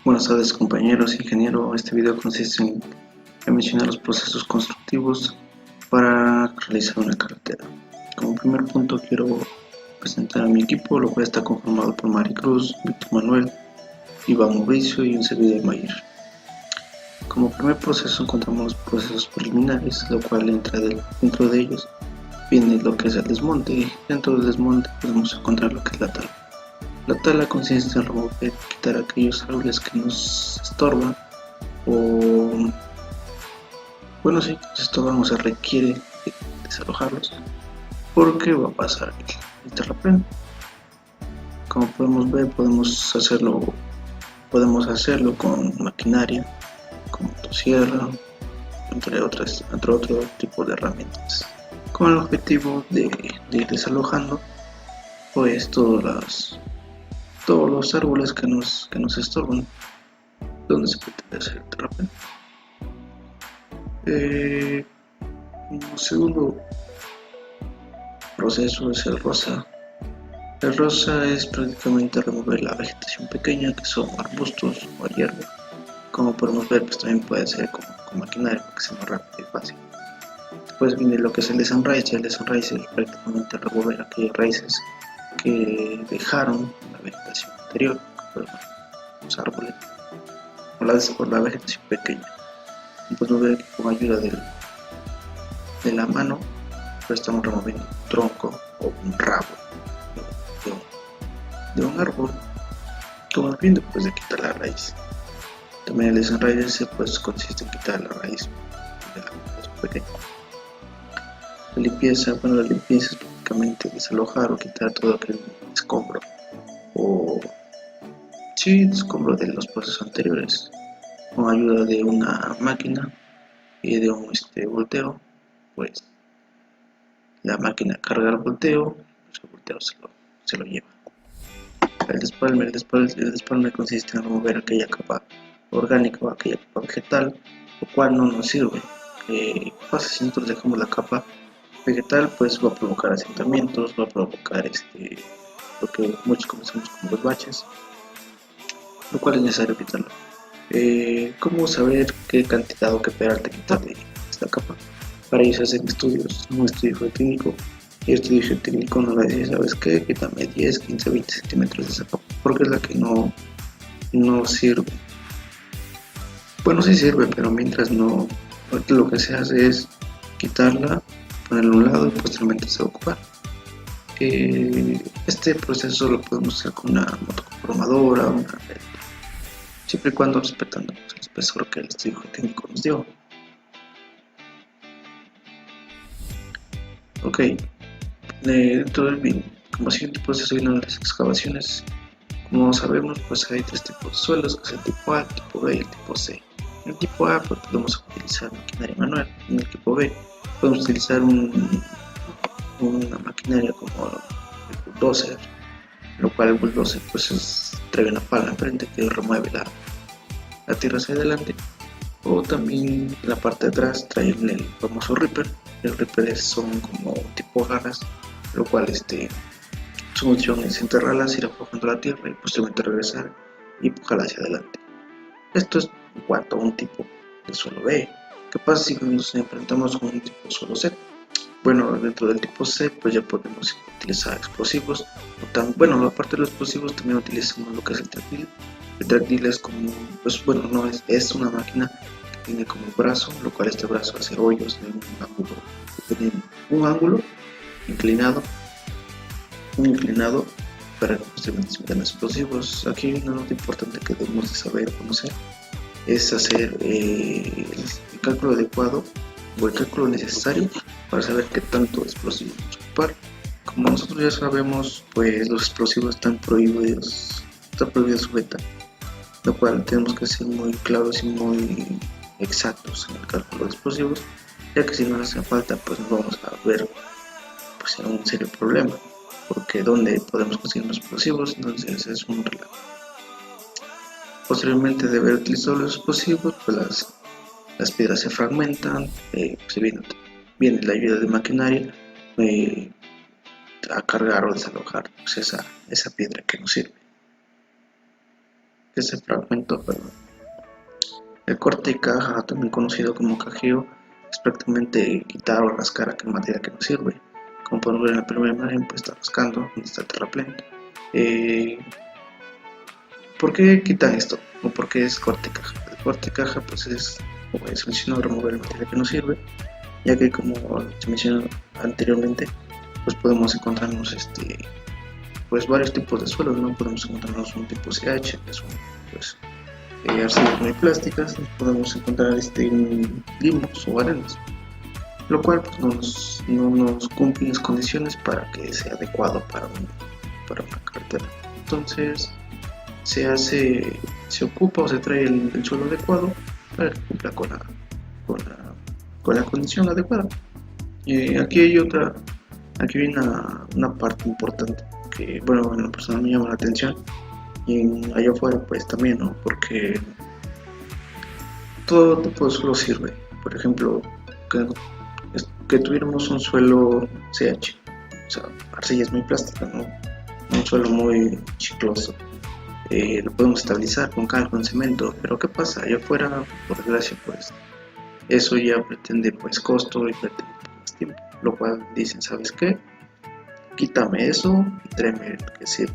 Buenas tardes compañeros, ingeniero. Este video consiste en mencionar los procesos constructivos para realizar una carretera. Como primer punto quiero presentar a mi equipo, lo cual está conformado por Maricruz, Víctor Manuel, Iván Mauricio y un servidor Mayer. Como primer proceso encontramos los procesos preliminares, lo cual dentro de ellos viene lo que es el desmonte, y dentro del desmonte podemos encontrar lo que es la tala. La tala consiste en remover, quitar aquellos árboles que nos estorban o, bueno, sí, se estorban o se requiere desalojarlos porque va a pasar el terraplén. Como podemos ver, podemos hacerlo con maquinaria, con motosierra, entre otro tipo de herramientas, con el objetivo de ir desalojando pues todos los árboles que nos estorban donde se pretende hacer el terraplén. Un segundo proceso es el rosa. El rosa es prácticamente remover la vegetación pequeña, que son arbustos o hierba. Como podemos ver, pues también puede ser con maquinaria, para que sea más rápido y fácil. Después viene lo que es el desenraice. El desenraice es prácticamente remover aquellas raíces que dejaron la vegetación anterior, los árboles, o la vegetación pequeña. Y podemos ver que con ayuda de la mano pues estamos removiendo un tronco o un rabo de un árbol con el fin de quitar la raíz. También el desenraice pues consiste en quitar la raíz de la vegetación pequeña. La limpieza es prácticamente desalojar o quitar todo aquel escombro o escombro de los procesos anteriores con ayuda de una máquina y de un volteo. Pues la máquina carga el volteo, pues el volteo se lo lleva. El despalme consiste en remover aquella capa orgánica o aquella capa vegetal, lo cual no nos sirve. ¿Qué pasa si nosotros dejamos la capa vegetal? Pues va a provocar asentamientos, va a provocar lo que muchos conocemos como los baches, lo cual es necesario quitarlo. ¿Cómo saber qué cantidad o qué peralte quitar de esta capa? Para ello se hacen estudios, un estudio geotécnico, y el estudio geotécnico nos va a decir, ¿sabes qué? Quítame 10, 15, 20 centímetros de esa capa, porque es la que no sirve. Bueno, sí sirve, pero mientras no, lo que se hace es quitarla, ponerla a un lado y posteriormente se va a ocupar. Este proceso lo podemos hacer con una motoconformadora, siempre y cuando respetando el espesor que el estudio geotécnico nos dio. Ok, dentro del como siguiente proceso vienen las excavaciones. Como sabemos, pues hay tres tipos de suelos, que es el tipo A, el tipo B y el tipo C. En el tipo A pues, podemos utilizar maquinaria manual, en el tipo B podemos utilizar una maquinaria como el bulldozer, lo cual el bulldozer pues trae una pala enfrente que remueve la tierra hacia adelante, o también en la parte de atrás trae el famoso ripper. El ripper son como tipo garras, lo cual su función es enterrarlas, ir aflojando la tierra y posteriormente regresar y empujarla hacia adelante. Esto es en cuanto a un tipo de suelo B. ¿Qué pasa si nos enfrentamos con un tipo de suelo C? Bueno, dentro del tipo C pues ya podemos utilizar explosivos. Bueno, aparte de los explosivos también utilizamos lo que es el tractil. El tractil es como, pues bueno, no es una máquina que tiene como un brazo, lo cual este brazo hace hoyos de un ángulo inclinado para que posteriormente se metan explosivos. Aquí hay una nota importante que debemos de saber conocer, es hacer el cálculo adecuado o el cálculo necesario para saber qué tanto explosivo vamos a ocupar. Como nosotros ya sabemos, pues los explosivos están prohibidos su venta, lo cual tenemos que ser muy claros y muy exactos en el cálculo de explosivos, ya que si nos hace falta pues nos vamos a ver pues en un serio problema, porque donde podemos conseguir los explosivos, entonces es un relajo. Posteriormente de haber utilizado los explosivos, pues las piedras se fragmentan, se viene la ayuda de maquinaria a cargar o desalojar pues esa piedra que nos sirve. que se fragmentó, perdón. El corte de caja, también conocido como cajeo, es prácticamente quitar o rascar aquel material que no sirve. Como podemos ver en la primera imagen, pues está rascando donde está el terraplén. ¿Por qué quitan esto? ¿O por qué es corte de caja? El corte de caja pues es, como se mencionó, remover el material que no sirve, ya que como se mencionó anteriormente, pues podemos encontrarnos pues varios tipos de suelos, ¿no? Podemos encontrarnos un tipo CH, que son pues arcillas muy plásticas, podemos encontrar limos o arenas, lo cual pues, no nos cumple las condiciones para que sea adecuado para una carretera. Entonces se ocupa o se trae el suelo adecuado para que cumpla con la condición adecuada. Aquí viene una parte importante que, bueno, en lo personal me llama la atención, y allá afuera pues también, ¿no? Porque todo tipo de suelo sirve. Por ejemplo, que tuviéramos un suelo CH, o sea, arcilla es muy plástica, ¿no? Un suelo muy chicloso. Lo podemos estabilizar con cal, con cemento, pero ¿qué pasa? Allá afuera, por desgracia, pues eso ya pretende pues costo y pretende más tiempo, lo cual dicen, ¿sabes qué? Quítame eso y tráeme el que sirve.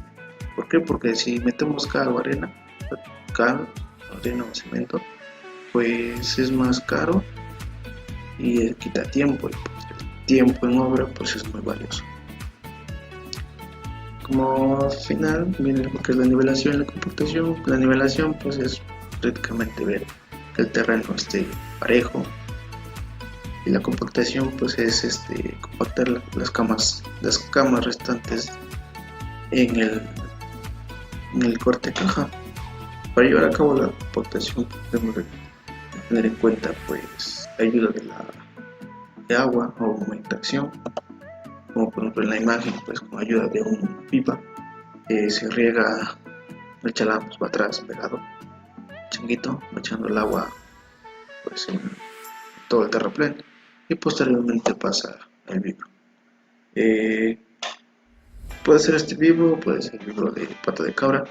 ¿Por qué? Porque si metemos cal o arena o cemento, pues es más caro y quita tiempo, y pues el tiempo en obra pues es muy valioso. Como final viene lo que es la nivelación y la compactación. La nivelación pues es prácticamente ver que el terreno esté parejo, y la compactación pues es compactar las camas restantes en el corte de caja. Para llevar a cabo la compactación debemos tener en cuenta pues la ayuda de agua o humectación, como por ejemplo en la imagen, pues con ayuda de un pipa se riega el chalán, pues va atrás pegado changuito, echando el agua pues en todo el terraplén, y posteriormente pasa el vibro. Puede ser este vibro, puede ser el vibro de pata de cabra.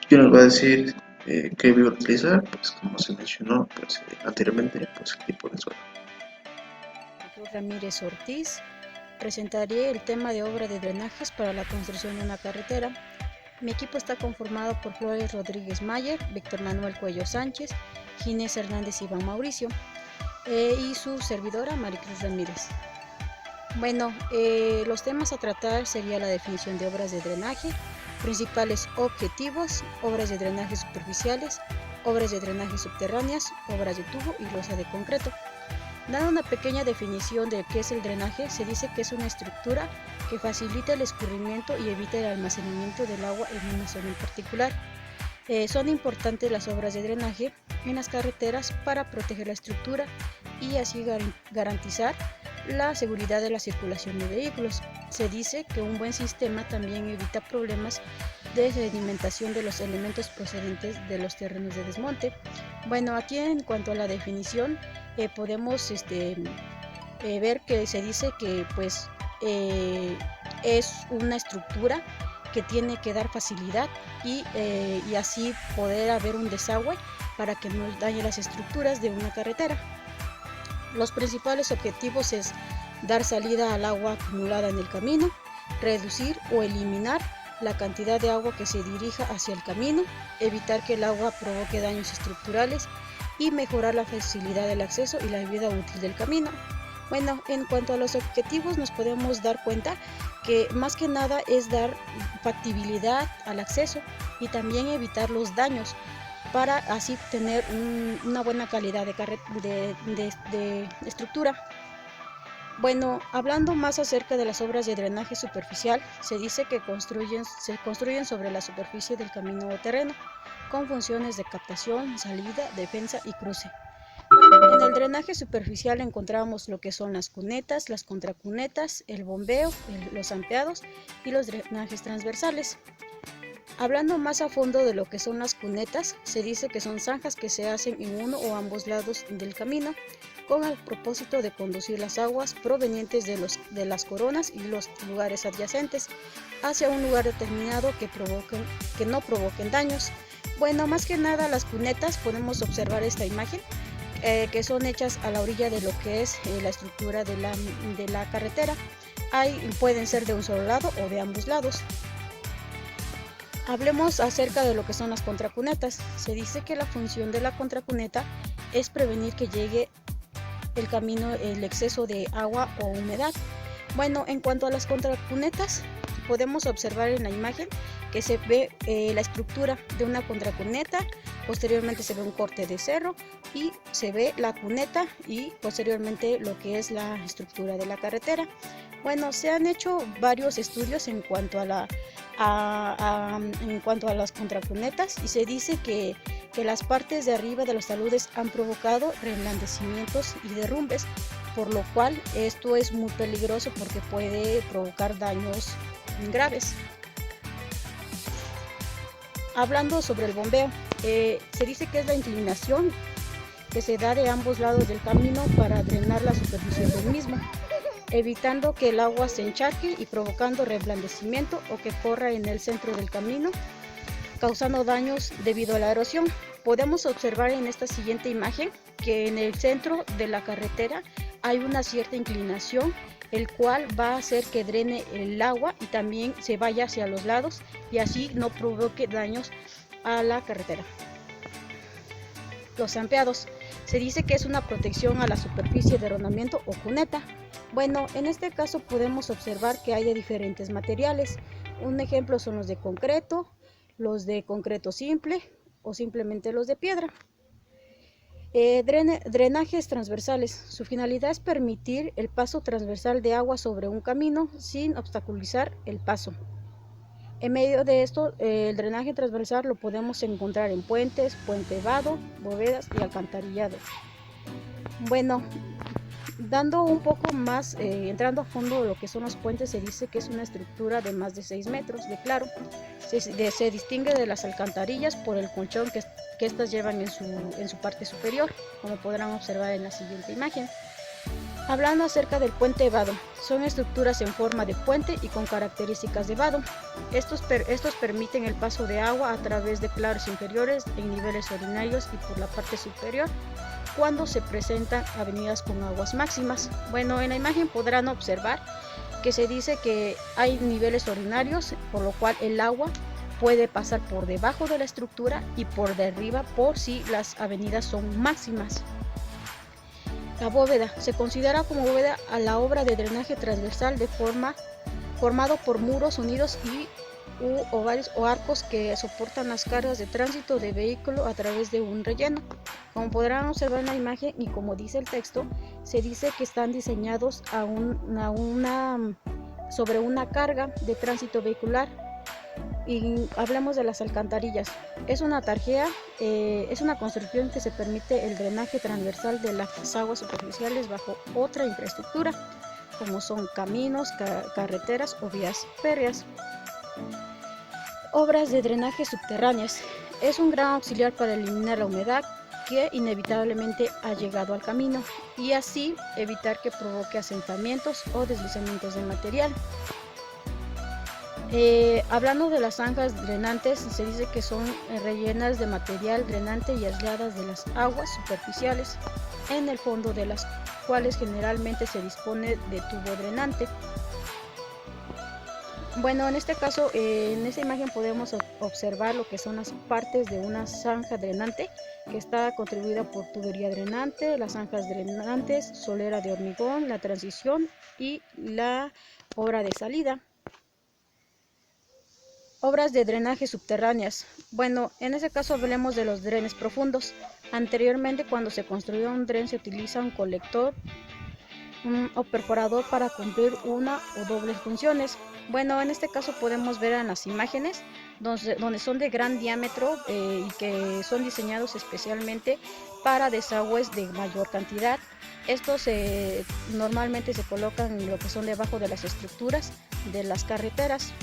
¿Quién nos va a decir qué vibro utilizar? Pues como se mencionó pues, anteriormente, pues el tipo de suelo. Ramírez Ortiz, presentaré el tema de obra de drenajes para la construcción de una carretera. Mi equipo está conformado por Flores Rodríguez Mayer, Víctor Manuel Cuello Sánchez, Ginés Hernández Iván Mauricio y su servidora Maricruz Ramírez. Bueno, los temas a tratar sería la definición de obras de drenaje, principales objetivos, obras de drenaje superficiales, obras de drenaje subterráneas, obras de tubo y losa de concreto. Dando una pequeña definición de qué es el drenaje, se dice que es una estructura que facilita el escurrimiento y evita el almacenamiento del agua en una zona en particular. Son importantes las obras de drenaje en las carreteras para proteger la estructura y así garantizar la seguridad de la circulación de vehículos. Se dice que un buen sistema también evita problemas de sedimentación de los elementos procedentes de los terrenos de desmonte. Bueno, aquí en cuanto a la definición, podemos ver que se dice que pues es una estructura que tiene que dar facilidad y así poder haber un desagüe para que no dañe las estructuras de una carretera. Los principales objetivos es dar salida al agua acumulada en el camino, reducir o eliminar la cantidad de agua que se dirija hacia el camino, evitar que el agua provoque daños estructurales y mejorar la facilidad del acceso y la vida útil del camino. Bueno, en cuanto a los objetivos nos podemos dar cuenta que más que nada es dar factibilidad al acceso y también evitar los daños para así tener una buena calidad de estructura. Bueno, hablando más acerca de las obras de drenaje superficial, se dice que se construyen sobre la superficie del camino o terreno, con funciones de captación, salida, defensa y cruce. En el drenaje superficial encontramos lo que son las cunetas, las contracunetas, el bombeo, los ampeados y los drenajes transversales. Hablando más a fondo de lo que son las cunetas, se dice que son zanjas que se hacen en uno o ambos lados del camino con el propósito de conducir las aguas provenientes de las coronas y los lugares adyacentes hacia un lugar determinado que no provoquen daños. Bueno, más que nada las cunetas, podemos observar esta imagen, que son hechas a la orilla de lo que es la estructura de la carretera. Pueden ser de un solo lado o de ambos lados. Hablemos acerca de lo que son las contracunetas. Se dice que la función de la contracuneta es prevenir que llegue el camino el exceso de agua o humedad. Bueno, en cuanto a las contracunetas, podemos observar en la imagen que se ve la estructura de una contracuneta, posteriormente se ve un corte de cerro y se ve la cuneta y posteriormente lo que es la estructura de la carretera. Bueno, se han hecho varios estudios en cuanto a las contracunetas y se dice que las partes de arriba de los taludes han provocado reblandecimientos y derrumbes, por lo cual esto es muy peligroso porque puede provocar daños graves. Hablando sobre el bombeo, se dice que es la inclinación que se da de ambos lados del camino para drenar la superficie del mismo, evitando que el agua se encharque y provocando reblandecimiento o que corra en el centro del camino, causando daños debido a la erosión. Podemos observar en esta siguiente imagen que en el centro de la carretera hay una cierta inclinación, el cual va a hacer que drene el agua y también se vaya hacia los lados y así no provoque daños a la carretera. Los zampeados. Se dice que es una protección a la superficie de rodamiento o cuneta. Bueno, en este caso podemos observar que hay de diferentes materiales. Un ejemplo son los de concreto simple o simplemente los de piedra. Drenajes transversales. Su finalidad es permitir el paso transversal de agua sobre un camino sin obstaculizar el paso. En medio de esto, el drenaje transversal lo podemos encontrar en puentes, puente vado, bóvedas y alcantarillado. Bueno, dando un poco más, entrando a fondo de lo que son los puentes, se dice que es una estructura de más de 6 metros de claro. Se distingue de las alcantarillas por el colchón que estas llevan en su parte superior, como podrán observar en la siguiente imagen. Hablando acerca del puente vado, son estructuras en forma de puente y con características de vado. Estos permiten el paso de agua a través de claros inferiores en niveles ordinarios y por la parte superior cuando se presentan avenidas con aguas máximas. Bueno, en la imagen podrán observar que se dice que hay niveles ordinarios, por lo cual el agua puede pasar por debajo de la estructura y por de arriba por si las avenidas son máximas. La bóveda se considera como bóveda a la obra de drenaje transversal formado por muros unidos o varios arcos que soportan las cargas de tránsito de vehículo a través de un relleno. Como podrán observar en la imagen y como dice el texto, se dice que están diseñados sobre una carga de tránsito vehicular. Y hablamos de las alcantarillas. Es una tarjea, es una construcción que se permite el drenaje transversal de las aguas superficiales bajo otra infraestructura, como son caminos, carreteras o vías férreas. Obras de drenaje subterráneas. Es un gran auxiliar para eliminar la humedad que inevitablemente ha llegado al camino y así evitar que provoque asentamientos o deslizamientos de material. Hablando de las zanjas drenantes, se dice que son rellenas de material drenante y aisladas de las aguas superficiales, en el fondo de las cuales generalmente se dispone de tubo drenante. Bueno, en este caso, en esta imagen podemos observar lo que son las partes de una zanja drenante que está contribuida por tubería drenante, las zanjas drenantes, solera de hormigón, la transición y la obra de salida. Obras de drenaje subterráneas. Bueno, en este caso hablemos de los drenes profundos. Anteriormente, cuando se construía un dren, se utiliza un colector o perforador para cumplir una o dobles funciones. Bueno, en este caso podemos ver en las imágenes donde son de gran diámetro y que son diseñados especialmente para desagües de mayor cantidad. Estos normalmente se colocan en lo que son debajo de las estructuras de las carreteras.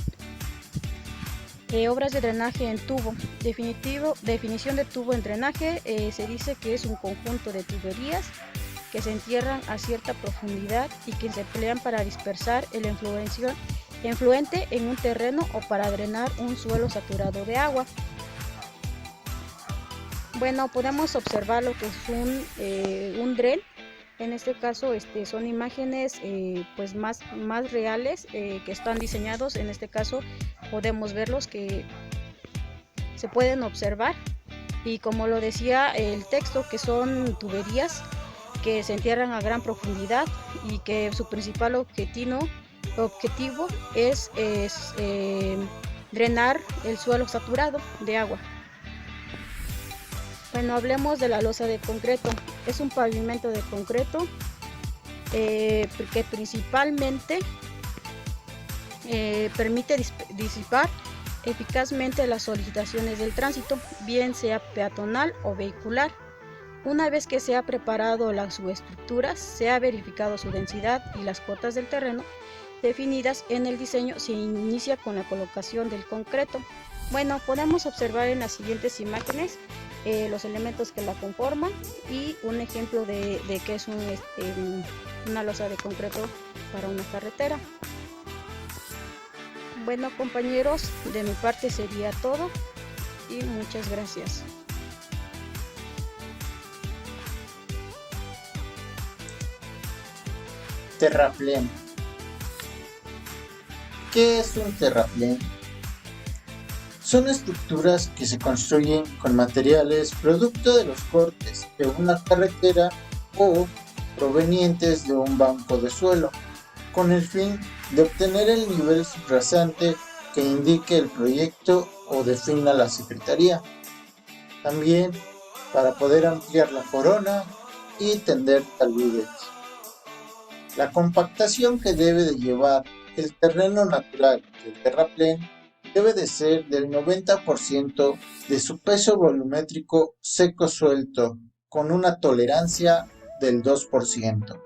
Obras de drenaje en tubo. Definición de tubo en drenaje. Se dice que es un conjunto de tuberías que se entierran a cierta profundidad y que se emplean para dispersar el efluente en un terreno o para drenar un suelo saturado de agua. Bueno, podemos observar lo que es un dren. En este caso son imágenes pues más reales que están diseñados. En este caso podemos verlos que se pueden observar, y como lo decía el texto, que son tuberías que se entierran a gran profundidad y que su principal objetivo es drenar el suelo saturado de agua. Bueno, hablemos de la losa de concreto. Es un pavimento de concreto que principalmente permite disipar eficazmente las solicitaciones del tránsito, bien sea peatonal o vehicular. Una vez que se ha preparado la subestructura, se ha verificado su densidad y las cotas del terreno definidas en el diseño, se inicia con la colocación del concreto. Bueno, podemos observar en las siguientes imágenes los elementos que la conforman y un ejemplo de que es una losa de concreto para una carretera. Bueno, compañeros, de mi parte sería todo y muchas gracias. Terraplén. ¿Qué es un terraplén? Son estructuras que se construyen con materiales producto de los cortes de una carretera o provenientes de un banco de suelo, con el fin de obtener el nivel subrasante que indique el proyecto o defina la Secretaría. También para poder ampliar la corona y tender taludes. La compactación que debe de llevar el terreno natural del terraplén debe de ser del 90% de su peso volumétrico seco suelto, con una tolerancia del 2%.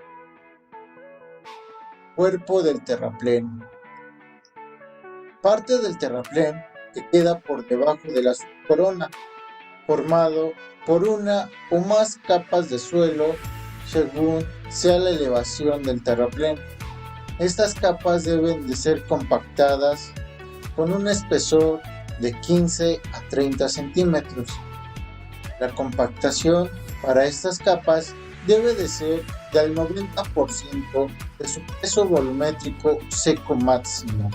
Cuerpo del terraplén. Parte del terraplén que queda por debajo de la subcorona, formado por una o más capas de suelo según sea la elevación del terraplén. Estas capas deben de ser compactadas con un espesor de 15 a 30 centímetros. La compactación para estas capas debe de ser del 90% de su peso volumétrico seco máximo.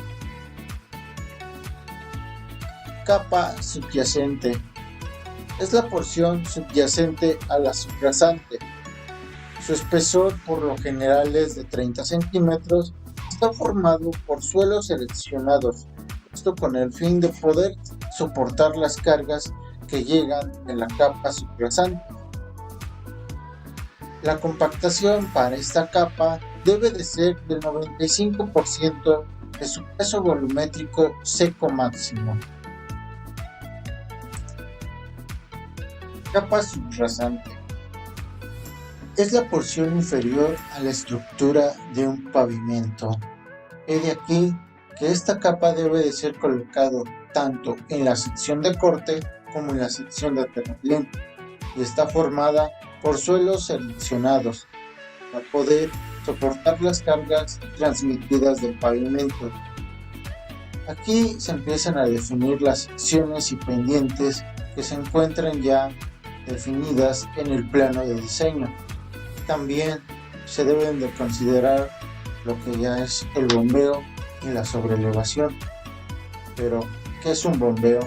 Capa subyacente. Es la porción subyacente a la subrasante. Su espesor por lo general es de 30 centímetros. Está formado por suelos seleccionados, esto con el fin de poder soportar las cargas que llegan en la capa subyacente. La compactación para esta capa debe de ser del 95% de su peso volumétrico seco máximo. Capa subrasante. Es la porción inferior a la estructura de un pavimento. He de aquí que esta capa debe de ser colocado tanto en la sección de corte como en la sección de terraplén y está formada por suelos seleccionados para poder soportar las cargas transmitidas del pavimento. Aquí se empiezan a definir las secciones y pendientes que se encuentran ya definidas en el plano de diseño. También se deben de considerar lo que ya es el bombeo y la sobrelevación. Pero, ¿qué es un bombeo?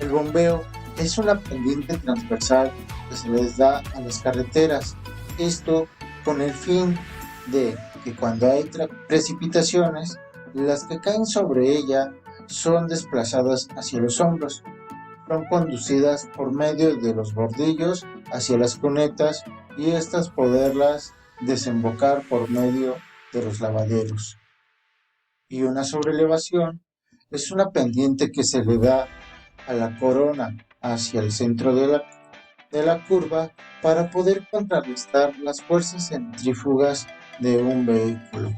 El bombeo es una pendiente transversal que se les da a las carreteras. Esto con el fin de que cuando hay precipitaciones, las que caen sobre ella son desplazadas hacia los hombros. Son conducidas por medio de los bordillos hacia las cunetas y estas poderlas desembocar por medio de los lavaderos. Y una sobrelevación es una pendiente que se le da a la corona hacia el centro de la curva para poder contrarrestar las fuerzas centrífugas de un vehículo.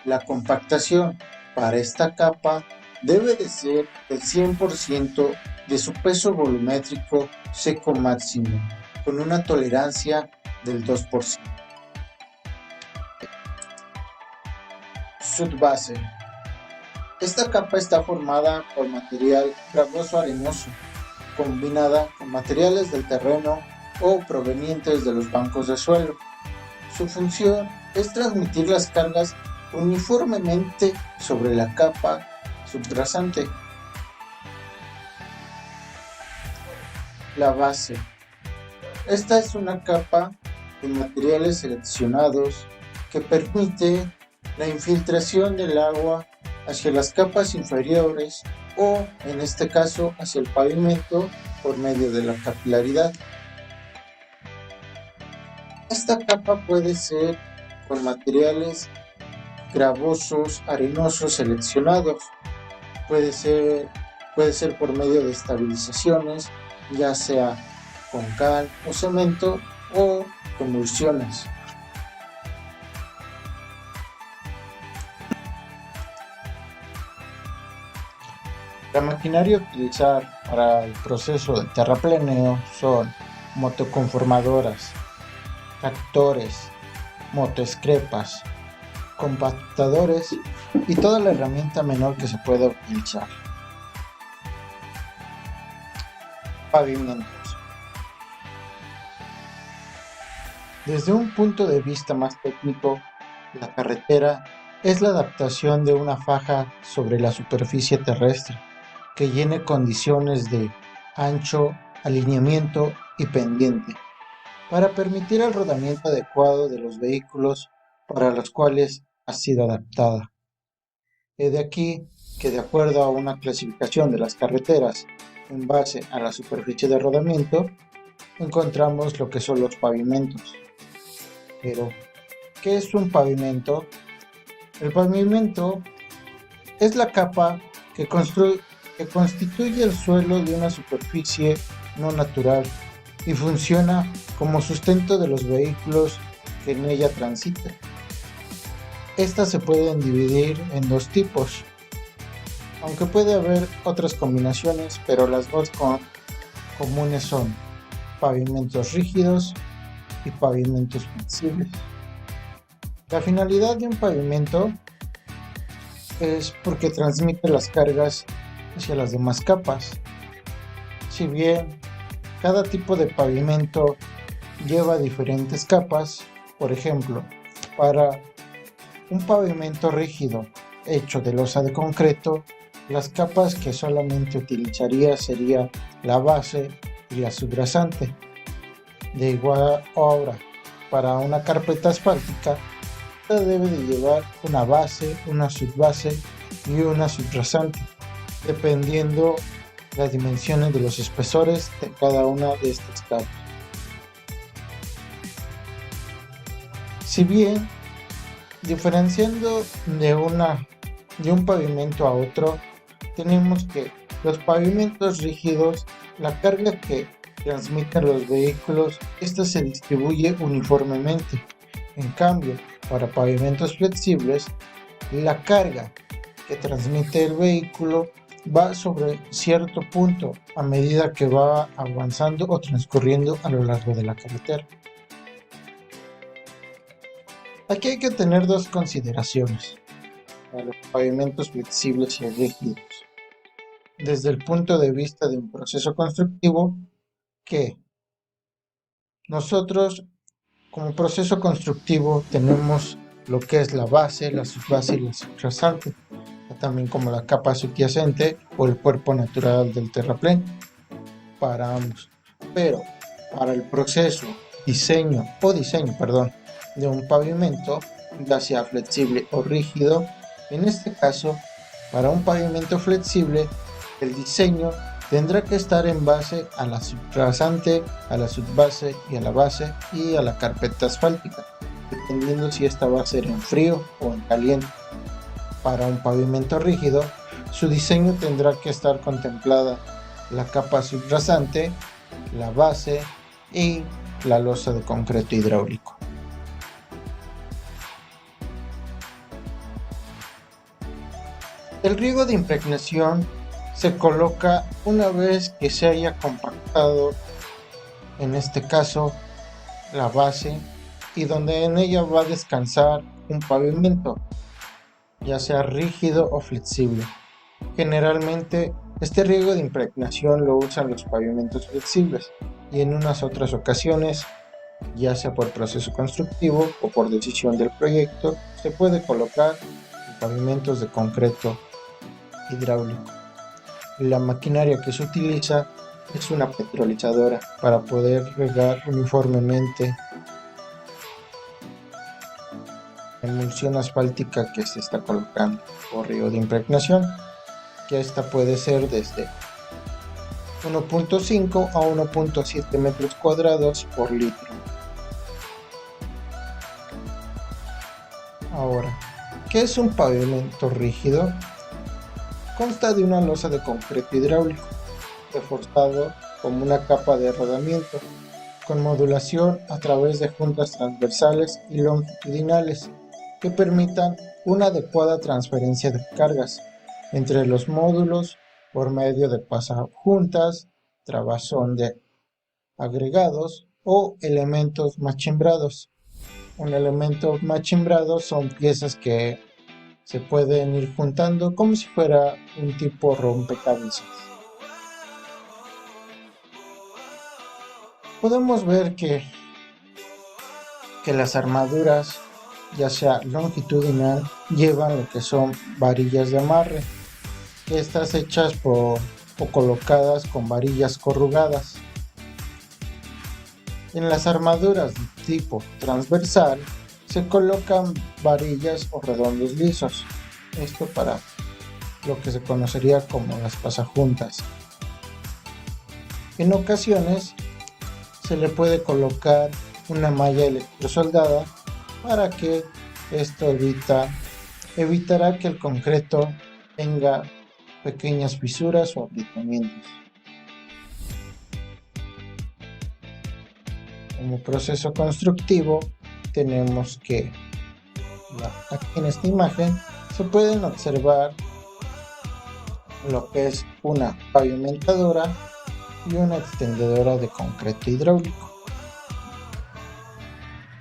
La compactación para esta capa debe de ser el 100% de su peso volumétrico seco máximo. con una tolerancia del 2%. Subbase. Esta capa está formada por material gravoso arenoso, combinada con materiales del terreno o provenientes de los bancos de suelo. Su función es transmitir las cargas uniformemente sobre la capa subrasante. La base. Esta es una capa de materiales seleccionados que permite la infiltración del agua hacia las capas inferiores o, en este caso, hacia el pavimento por medio de la capilaridad. Esta capa puede ser con materiales gravosos, arenosos seleccionados. Puede ser por medio de estabilizaciones, ya sea con cal o cemento o con emulsiones. La maquinaria a utilizar para el proceso de terrapleneo son motoconformadoras, tractores, motoescrepas, compactadores y toda la herramienta menor que se pueda utilizar. Pavimentos. Desde un punto de vista más técnico, la carretera es la adaptación de una faja sobre la superficie terrestre que llene condiciones de ancho, alineamiento y pendiente, para permitir el rodamiento adecuado de los vehículos para los cuales ha sido adaptada. Es de aquí que, de acuerdo a una clasificación de las carreteras en base a la superficie de rodamiento, encontramos lo que son los pavimentos. Pero, ¿qué es un pavimento? El pavimento es la capa que constituye el suelo de una superficie no natural y funciona como sustento de los vehículos que en ella transitan. Estas se pueden dividir en dos tipos, aunque puede haber otras combinaciones, pero las dos comunes son pavimentos rígidos y pavimentos flexibles. La finalidad de un pavimento es porque transmite las cargas hacia las demás capas. Si bien cada tipo de pavimento lleva diferentes capas, por ejemplo, para un pavimento rígido hecho de losa de concreto, las capas que solamente utilizaría sería la base y la subrasante. De igual obra, para una carpeta asfáltica, esta debe de llevar una base, una subbase y una subrasante, dependiendo las dimensiones de los espesores de cada una de estas capas. Si bien, diferenciando de un pavimento a otro, tenemos que los pavimentos rígidos, la carga que transmiten los vehículos, esta se distribuye uniformemente. En cambio, para pavimentos flexibles, la carga que transmite el vehículo va sobre cierto punto a medida que va avanzando o transcurriendo a lo largo de la carretera. Aquí hay que tener dos consideraciones para los pavimentos flexibles y rígidos. Desde el punto de vista de un proceso constructivo, que nosotros como proceso constructivo tenemos lo que es la base, la subbase y la subrasante, también como la capa subyacente o el cuerpo natural del terraplén para ambos. Pero para el proceso diseño de un pavimento, ya sea flexible o rígido, en este caso, para un pavimento flexible, el diseño tendrá que estar en base a la subrasante, a la subbase y a la base y a la carpeta asfáltica, dependiendo si esta va a ser en frío o en caliente. Para un pavimento rígido, su diseño tendrá que estar contemplada la capa subrasante, la base y la losa de concreto hidráulico. El riego de impregnación se coloca una vez que se haya compactado en este caso la base, y donde en ella va a descansar un pavimento, ya sea rígido o flexible. Generalmente este riego de impregnación lo usan los pavimentos flexibles y en unas otras ocasiones, ya sea por proceso constructivo o por decisión del proyecto, se puede colocar pavimentos de concreto hidráulico. La maquinaria que se utiliza es una petrolizadora para poder regar uniformemente la emulsión asfáltica que se está colocando por riego de impregnación, que esta puede ser desde 1.5 a 1.7 metros cuadrados por litro. Ahora, ¿qué es un pavimento rígido? Consta de una losa de concreto hidráulico, reforzado como una capa de rodamiento, con modulación a través de juntas transversales y longitudinales que permitan una adecuada transferencia de cargas entre los módulos por medio de pasajuntas, trabazón de agregados o elementos machimbrados. Un elemento machimbrado son piezas que se pueden ir juntando como si fuera un tipo rompecabezas. Podemos ver que las armaduras, ya sea longitudinal, llevan lo que son varillas de amarre, estas hechas o colocadas con varillas corrugadas. En las armaduras de tipo transversal se colocan varillas o redondos lisos, esto para lo que se conocería como las pasajuntas. En ocasiones se le puede colocar una malla electrosoldada para que esto evitará que el concreto tenga pequeñas fisuras o agrietamientos. Como proceso constructivo tenemos que aquí en esta imagen se pueden observar lo que es una pavimentadora y una extendedora de concreto hidráulico.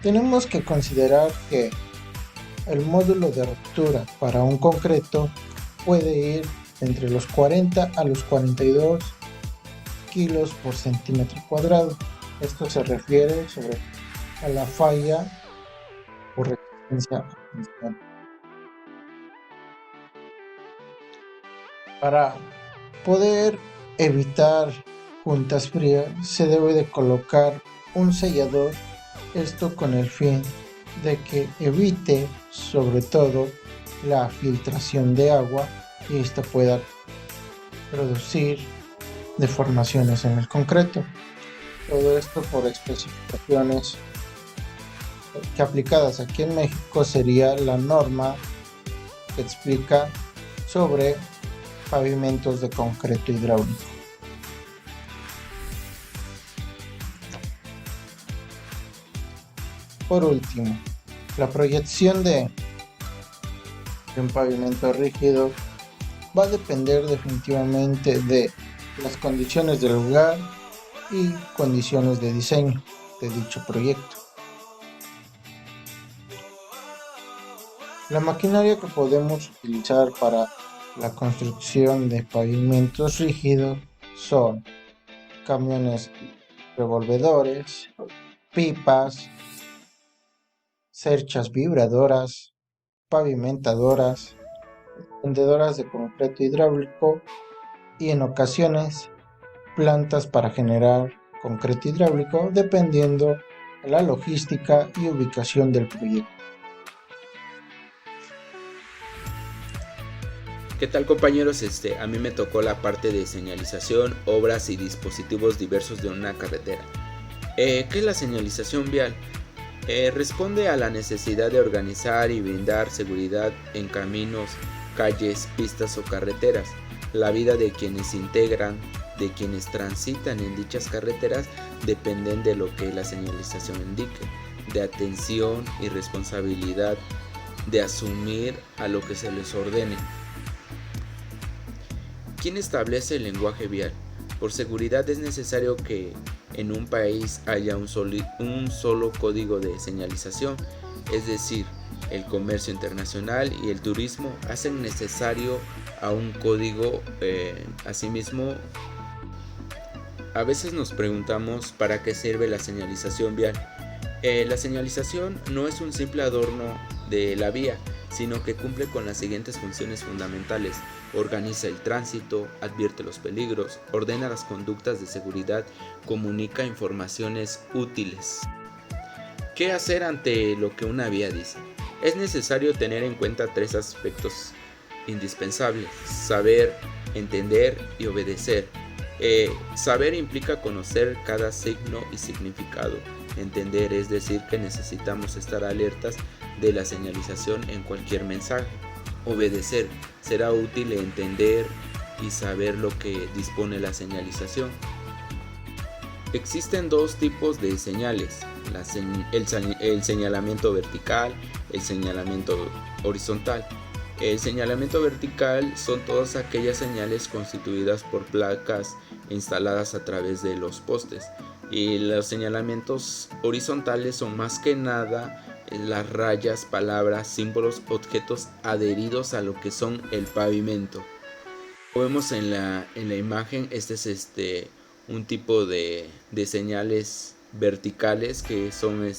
Tenemos que considerar que el módulo de ruptura para un concreto puede ir entre los 40 a los 42 kilos por centímetro cuadrado. Esto se refiere sobre a la falla o resistencia a tensión. Para poder evitar juntas frías se debe de colocar un sellador, esto con el fin de que evite sobre todo la filtración de agua y esta pueda producir deformaciones en el concreto. Todo esto por especificaciones que aplicadas aquí en México sería la norma que explica sobre pavimentos de concreto hidráulico. Por último, la proyección de un pavimento rígido va a depender definitivamente de las condiciones del lugar y condiciones de diseño de dicho proyecto. La maquinaria que podemos utilizar para la construcción de pavimentos rígidos son camiones revolvedores, pipas, cerchas vibradoras, pavimentadoras, extendedoras de concreto hidráulico y en ocasiones plantas para generar concreto hidráulico dependiendo de la logística y ubicación del proyecto. ¿Qué tal, compañeros? A mí me tocó la parte de señalización, obras y dispositivos diversos de una carretera. ¿Qué es la señalización vial? Responde a la necesidad de organizar y brindar seguridad en caminos, calles, pistas o carreteras. La vida de quienes integran, de quienes transitan en dichas carreteras, dependen de lo que la señalización indique, de atención y responsabilidad, de asumir a lo que se les ordene. ¿Quién establece el lenguaje vial? Por seguridad es necesario que en un país haya un solo código de señalización, es decir, el comercio internacional y el turismo hacen necesario a un código. Asimismo, a veces nos preguntamos para qué sirve la señalización vial. La señalización no es un simple adorno de la vía, sino que cumple con las siguientes funciones fundamentales: organiza el tránsito, advierte los peligros, ordena las conductas de seguridad, comunica informaciones útiles. ¿Qué hacer ante lo que una vía dice? Es necesario tener en cuenta 3 aspectos indispensables: saber, entender y obedecer. Saber implica conocer cada signo y significado. Entender es decir que necesitamos estar alertas de la señalización en cualquier mensaje. Obedecer: será útil entender y saber lo que dispone la señalización. Existen 2 tipos de señales: el señalamiento vertical, el señalamiento horizontal. El señalamiento vertical son todas aquellas señales constituidas por placas instaladas a través de los postes, y los señalamientos horizontales son más que nada las rayas, palabras, símbolos, objetos adheridos a lo que son el pavimento. Como vemos en la imagen, este es un tipo de señales verticales que son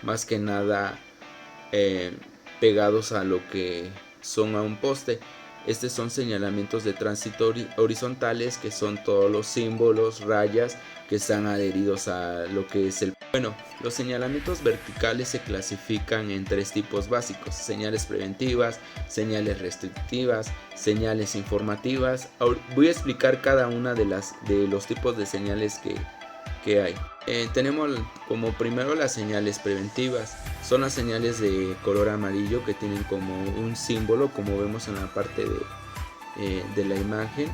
más que nada pegados a lo que son a un poste. Estos son señalamientos de tránsito horizontales, que son todos los símbolos, rayas que están adheridos a lo que es el... Bueno, los señalamientos verticales se clasifican en 3 tipos básicos: señales preventivas, señales restrictivas, señales informativas. Voy a explicar cada una de los tipos de señales que hay. Tenemos como primero las señales preventivas. Son las señales de color amarillo que tienen como un símbolo, como vemos en la parte de la imagen.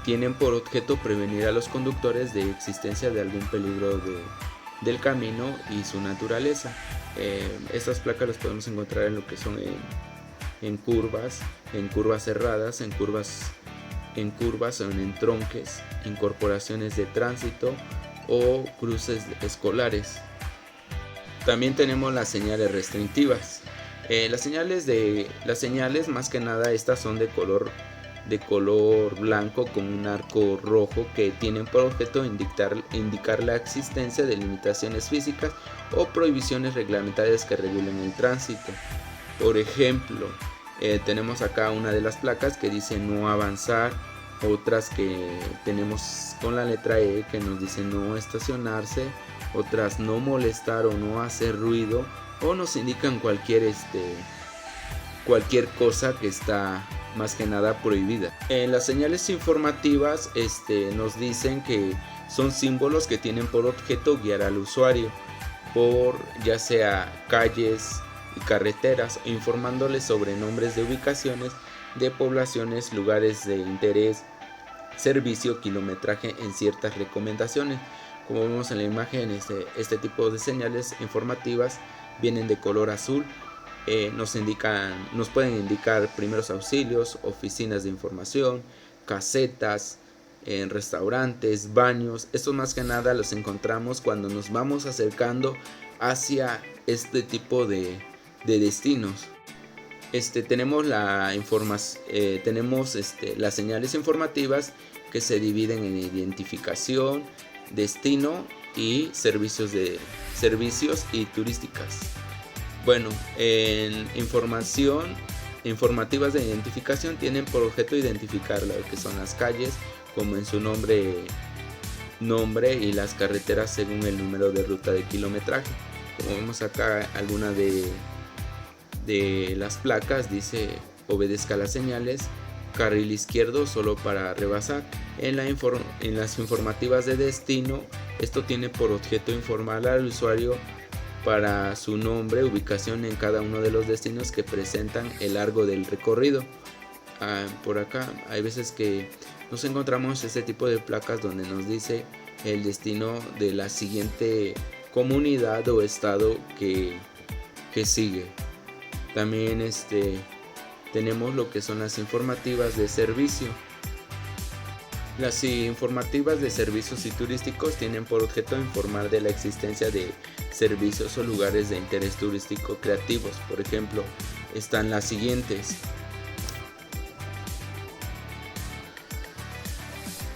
Tienen por objeto prevenir a los conductores de existencia de algún peligro del camino y su naturaleza. Estas placas las podemos encontrar en lo que son en curvas cerradas, en curvas o en entronques, incorporaciones de tránsito o cruces escolares. También tenemos las señales restrictivas. Las señales más que nada estas son de color blanco con un arco rojo, que tienen por objeto indicar la existencia de limitaciones físicas o prohibiciones reglamentarias que regulen el tránsito. Por ejemplo, tenemos acá una de las placas que dice no avanzar, otras que tenemos con la letra E que nos dice no estacionarse, otras no molestar o no hacer ruido, o nos indican cualquier cosa que está más que nada prohibida. Las señales informativas nos dicen que son símbolos que tienen por objeto guiar al usuario por ya sea calles y carreteras, informándoles sobre nombres de ubicaciones de poblaciones, lugares de interés, servicio, kilometraje en ciertas recomendaciones. Como vemos en la imagen, este tipo de señales informativas vienen de color azul. Nos pueden indicar primeros auxilios, oficinas de información, casetas, en restaurantes, baños. Estos más que nada los encontramos cuando nos vamos acercando hacia este tipo de destinos. Tenemos las señales informativas que se dividen en identificación, destino y servicios y turísticas. Bueno, en informativas de identificación tienen por objeto identificar lo que son las calles, como en su nombre, y las carreteras según el número de ruta de kilometraje. Como vemos acá, alguna de las placas dice obedezca las señales, carril izquierdo solo para rebasar. En las informativas de destino, esto tiene por objeto informar al usuario para su nombre, ubicación en cada uno de los destinos que presentan el largo del recorrido. Por acá hay veces que nos encontramos este tipo de placas donde nos dice el destino de la siguiente comunidad o estado que sigue. También tenemos lo que son las informativas de servicio. Las informativas de servicios y turísticos tienen por objeto informar de la existencia de servicios o lugares de interés turístico creativos. Por ejemplo, están las siguientes.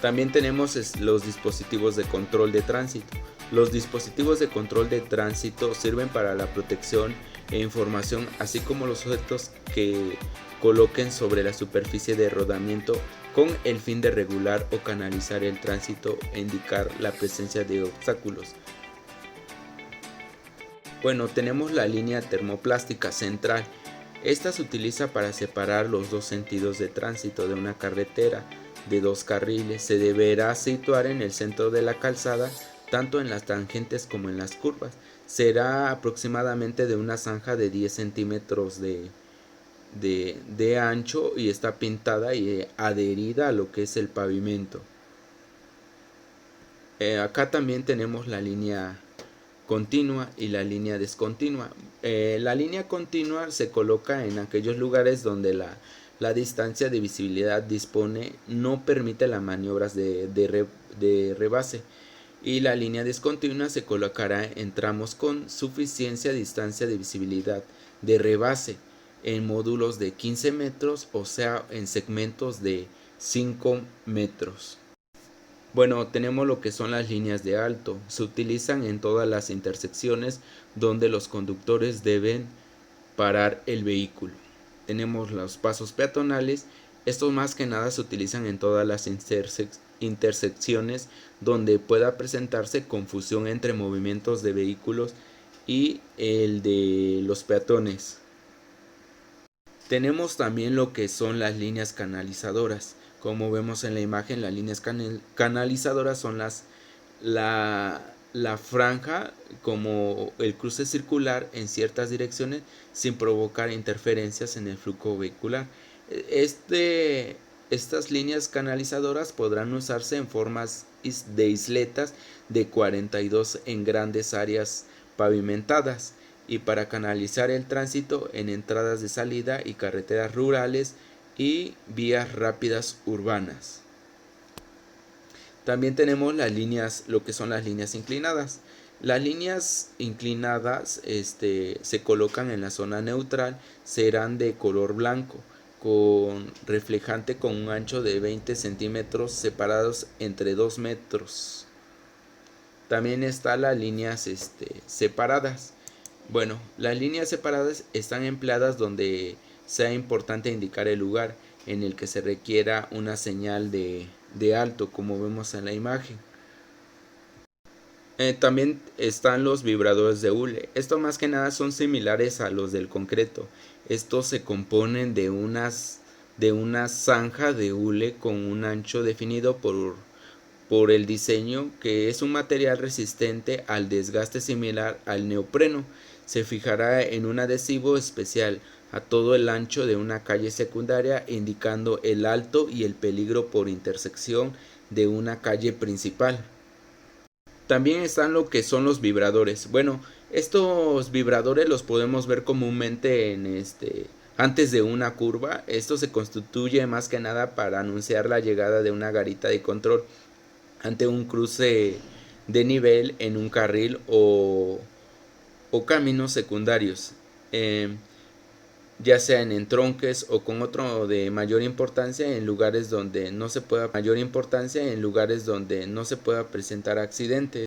También tenemos los dispositivos de control de tránsito. Los dispositivos de control de tránsito sirven para la protección e información, así como los objetos que coloquen sobre la superficie de rodamiento con el fin de regular o canalizar el tránsito e indicar la presencia de obstáculos. Bueno, tenemos la línea termoplástica central. Esta se utiliza para separar los dos sentidos de tránsito de una carretera de dos carriles. Se deberá situar en el centro de la calzada, tanto en las tangentes como en las curvas. Será aproximadamente de una zanja de 10 centímetros de ancho y está pintada y adherida a lo que es el pavimento. Acá también tenemos la línea continua y la línea discontinua. La línea continua se coloca en aquellos lugares donde la distancia de visibilidad no permite las maniobras de rebase, y la línea discontinua se colocará en tramos con suficiencia distancia de visibilidad de rebase, en módulos de 15 metros, o sea, en segmentos de 5 metros. Bueno, tenemos lo que son las líneas de alto. Se utilizan en todas las intersecciones donde los conductores deben parar el vehículo. Tenemos los pasos peatonales. Estos más que nada se utilizan en todas las intersecciones donde pueda presentarse confusión entre movimientos de vehículos y el de los peatones. Tenemos también lo que son las líneas canalizadoras. Como vemos en la imagen, las líneas canalizadoras son la franja como el cruce circular en ciertas direcciones sin provocar interferencias en el flujo vehicular. Estas líneas canalizadoras podrán usarse en formas de isletas de 42 en grandes áreas pavimentadas y para canalizar el tránsito en entradas de salida y carreteras rurales y vías rápidas urbanas. También tenemos lo que son las líneas inclinadas. Las líneas inclinadas se colocan en la zona neutral, serán de color blanco, con reflejante con un ancho de 20 centímetros separados entre 2 metros. También están las líneas separadas. Bueno, las líneas separadas están empleadas donde sea importante indicar el lugar en el que se requiera una señal de alto, como vemos en la imagen. También están los vibradores de hule. Estos más que nada son similares a los del concreto. Estos se componen de una zanja de hule con un ancho definido por el diseño, que es un material resistente al desgaste similar al neopreno. Se fijará en un adhesivo especial a todo el ancho de una calle secundaria, indicando el alto y el peligro por intersección de una calle principal. También están lo que son los vibradores. Bueno, estos vibradores los podemos ver comúnmente antes de una curva. Esto se constituye más que nada para anunciar la llegada de una garita de control ante un cruce de nivel en un carril o caminos secundarios, ya sea en entronques o con otro de mayor importancia en lugares donde no se pueda presentar accidentes.